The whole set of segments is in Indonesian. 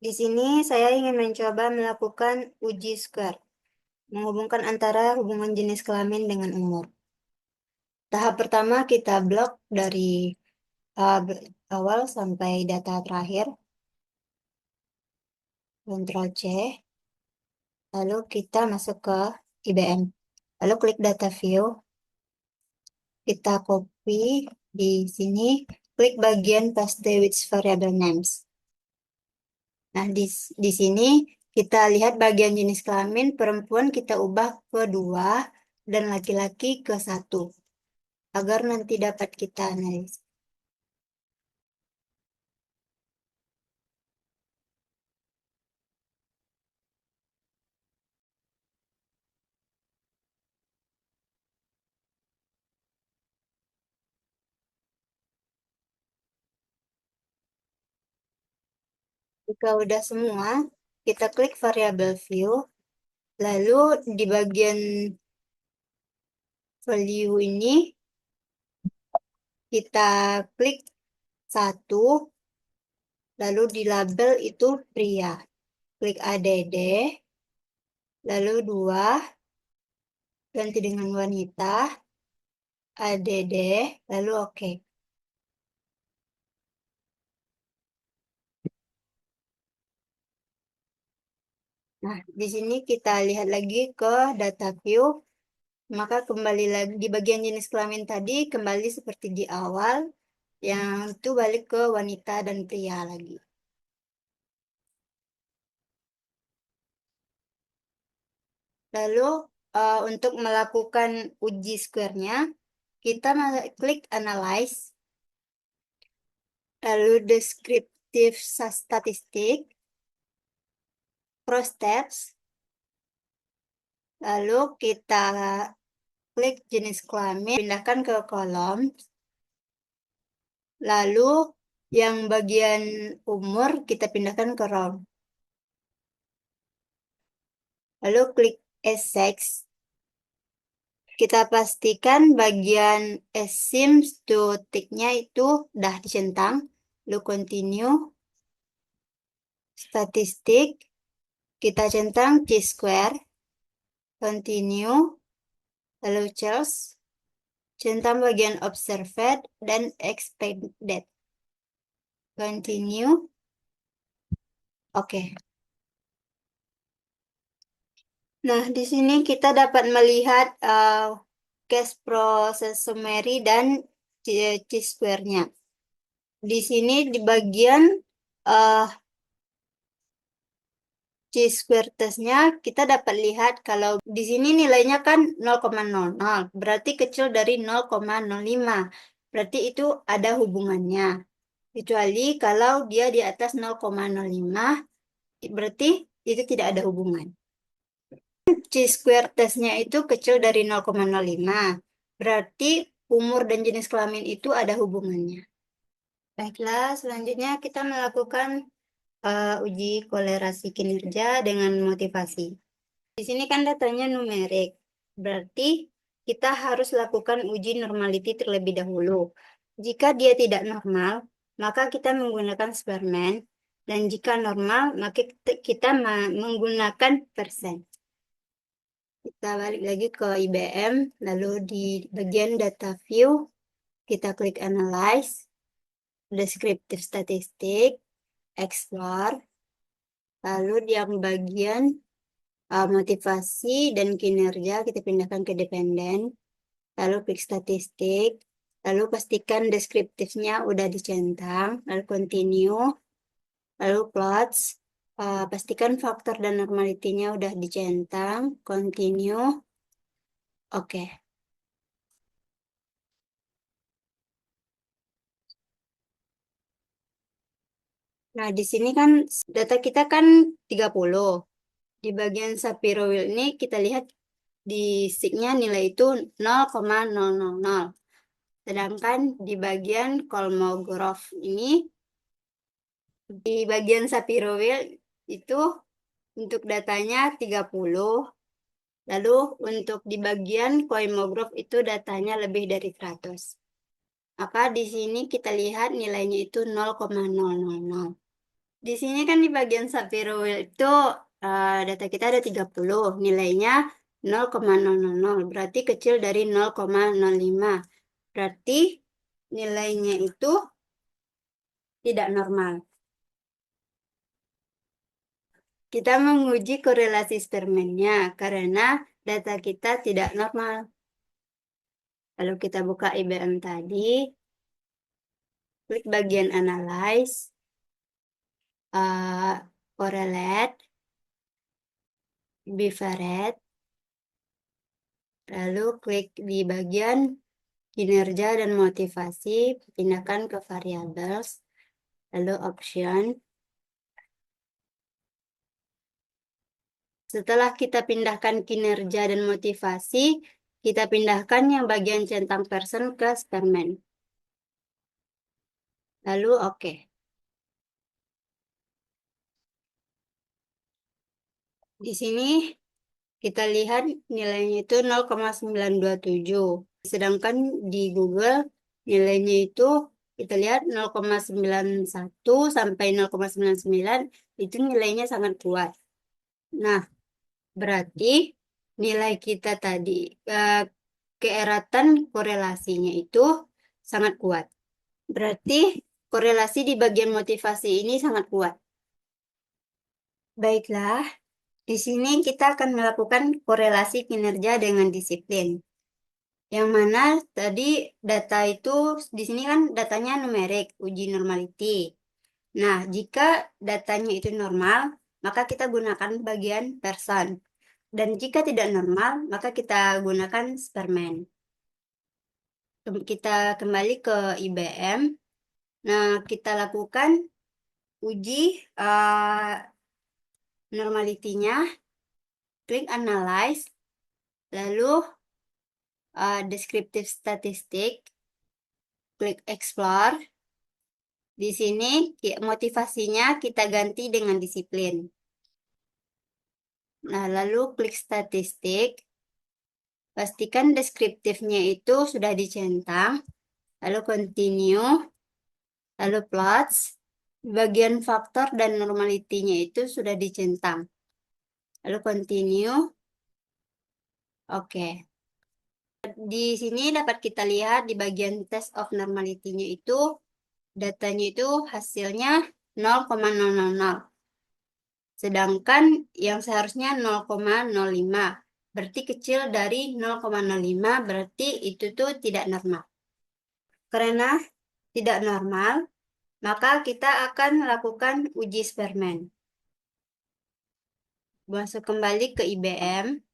Di sini saya ingin mencoba melakukan uji square, menghubungkan antara hubungan jenis kelamin dengan umur. Tahap pertama kita blok dari awal sampai data terakhir. Ctrl C. Lalu kita masuk ke IBM. Lalu klik data view. Kita copy di sini, klik bagian paste with variable names. Nah, di sini kita lihat bagian jenis kelamin perempuan kita ubah ke 2 dan laki-laki ke 1 agar nanti dapat kita analisa. Jika udah semua, kita klik variable view, lalu di bagian value ini kita klik 1, lalu di label itu pria. Klik ADD, lalu 2, ganti dengan wanita, ADD, lalu oke. Nah, di sini kita lihat lagi ke data view, maka kembali lagi di bagian jenis kelamin tadi, kembali seperti di awal, yang itu balik ke wanita dan pria lagi. Lalu untuk melakukan uji square-nya, kita klik analyze, lalu descriptive statistic, cross steps, lalu kita klik jenis kelamin, pindahkan ke kolom, lalu yang bagian umur kita pindahkan ke row. Lalu klik sex. Kita pastikan bagian seems to tick-nya itu udah dicentang. Lalu continue. Statistik. Kita centang T-square. Continue. Lalu choose. Centang bagian observed dan expected. Continue. Oke. Nah, di sini kita dapat melihat case process summary dan T-square-nya. Di sini di bagian T-square test-nya kita dapat lihat kalau di sini nilainya kan 0,00, berarti kecil dari 0,05. Berarti itu ada hubungannya. Kecuali kalau dia di atas 0,05, berarti itu tidak ada hubungan. T-square test-nya itu kecil dari 0,05. Berarti umur dan jenis kelamin itu ada hubungannya. Baiklah, selanjutnya kita melakukan uji kolerasi kinerja dengan motivasi. Di sini kan datanya numerik, berarti kita harus lakukan uji normality terlebih dahulu. Jika dia tidak normal, maka kita menggunakan Spearman, dan jika normal, maka kita menggunakan persen. Kita balik lagi ke IBM, lalu di bagian data view, kita klik analyze, descriptive statistic, explore, lalu di yang bagian motivasi dan kinerja kita pindahkan ke dependen, lalu klik statistik, lalu pastikan deskriptifnya udah dicentang, lalu continue, lalu plots, pastikan faktor dan normality-nya udah dicentang, continue, oke. Nah, di sini kan data kita kan 30. Di bagian Shapiro Wheel ini kita lihat di SIG-nya nilai itu 0,000. Sedangkan di bagian Kolmogorov ini Di bagian Sapiro Wheel itu untuk datanya 30. Lalu untuk di bagian Coimograph itu datanya lebih dari 100. Maka di sini kita lihat nilainya itu 0,000. Di sini kan di bagian Sapiro Wheel itu data kita ada 30, nilainya 0,000, berarti kecil dari 0,05. Berarti nilainya itu tidak normal. Kita menguji korelasi eksperimennya karena data kita tidak normal. Lalu kita buka IBM tadi, klik bagian Analyze, Correlate, Bivariate, lalu klik di bagian kinerja dan motivasi, pindahkan ke variables, lalu option. Setelah kita pindahkan kinerja dan motivasi, kita pindahkan yang bagian centang person ke eksperimen. Lalu oke. Di sini kita lihat nilainya itu 0,927. Sedangkan di Google nilainya itu kita lihat 0,91 sampai 0,99 itu nilainya sangat kuat. Nah, berarti nilai kita tadi keeratan korelasinya itu sangat kuat. Berarti korelasi di bagian motivasi ini sangat kuat. Baiklah, di sini kita akan melakukan korelasi kinerja dengan disiplin. Yang mana tadi data itu di sini kan datanya numerik, uji normality. Nah, jika datanya itu normal, maka kita gunakan bagian person. Dan jika tidak normal, maka kita gunakan Spearman. Kita kembali ke IBM. Nah, kita lakukan uji normality-nya, klik Analyze, lalu Descriptive Statistic, klik Explore. Di sini motivasinya kita ganti dengan disiplin. Nah, lalu klik statistik. Pastikan deskriptifnya itu sudah dicentang. Lalu continue. Lalu plots. Bagian faktor dan normality-nya itu sudah dicentang. Lalu continue. Oke. Di sini dapat kita lihat di bagian test of normality-nya itu datanya itu hasilnya 0,000. Sedangkan yang seharusnya 0,05. Berarti kecil dari 0,05, berarti itu tuh tidak normal. Karena tidak normal, maka kita akan melakukan uji Spearman. Masuk kembali ke IBM,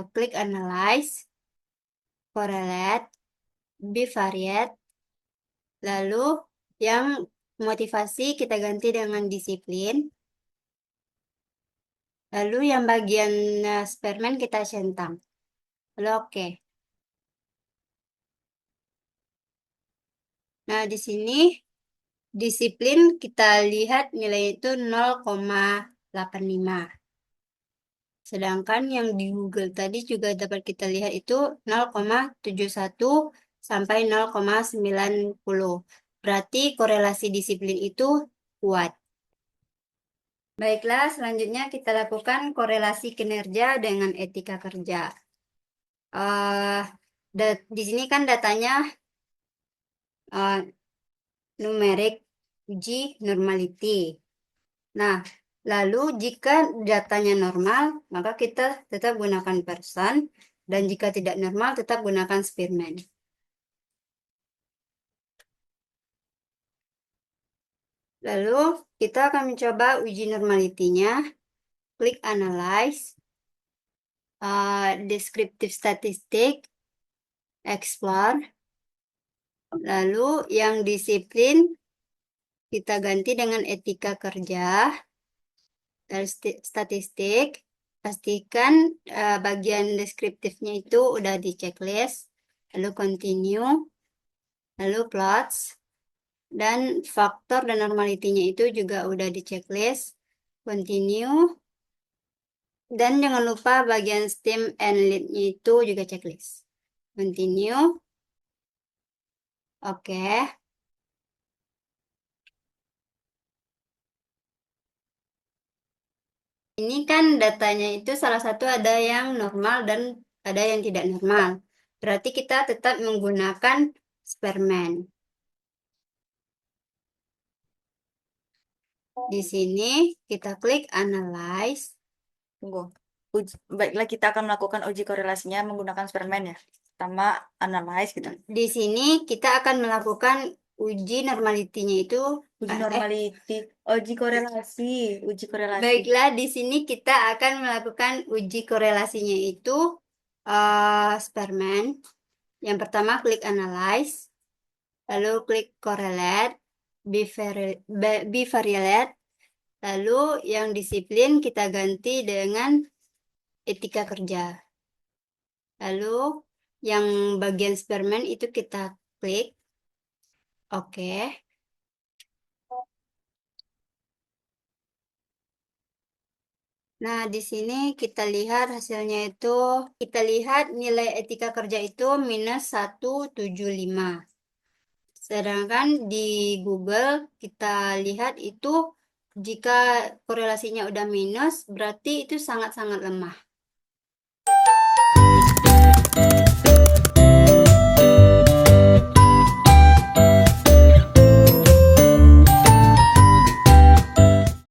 klik Analyze, Correlate, Bivariate, lalu yang motivasi kita ganti dengan disiplin, lalu yang bagian Spearman kita centang. Lalu oke. Nah, di sini disiplin kita lihat nilai itu 0,85. Sedangkan yang di Google tadi juga dapat kita lihat itu 0,71 sampai 0,90. Berarti korelasi disiplin itu kuat. Baiklah, selanjutnya kita lakukan korelasi kinerja dengan etika kerja. Di sini kan datanya numerik uji normality. Nah, lalu jika datanya normal, maka kita tetap gunakan person, dan jika tidak normal, tetap gunakan Spearman. Lalu kita akan mencoba uji normality-nya. Klik Analyze, Descriptive Statistic, Explore. Lalu yang disiplin kita ganti dengan etika kerja. Dari statistik, pastikan bagian deskriptifnya itu udah di checklist. Lalu continue. Lalu plots. Dan faktor dan normalitinya itu juga udah di checklist. Continue. Dan jangan lupa bagian stem and lead-nya itu juga checklist. Continue. Oke. Ini kan datanya itu salah satu ada yang normal dan ada yang tidak normal. Berarti kita tetap menggunakan Spearman. Di sini kita klik Analyze. Tunggu. Baiklah, kita akan melakukan uji korelasinya menggunakan Spearman ya. Pertama, analyze gitu. Di sini kita akan melakukan uji normalitinya itu Uji normality, uji korelasi. Baiklah, di sini kita akan melakukan uji korelasinya itu Spearman. Yang pertama klik Analyze, lalu klik Correlate, Bivariate, lalu yang disiplin kita ganti dengan etika kerja. Lalu yang bagian Spearman itu kita klik. Oke. Nah, di sini kita lihat hasilnya itu, kita lihat nilai etika kerja itu minus 175. Sedangkan di Google kita lihat itu jika korelasinya udah minus, berarti itu sangat-sangat lemah.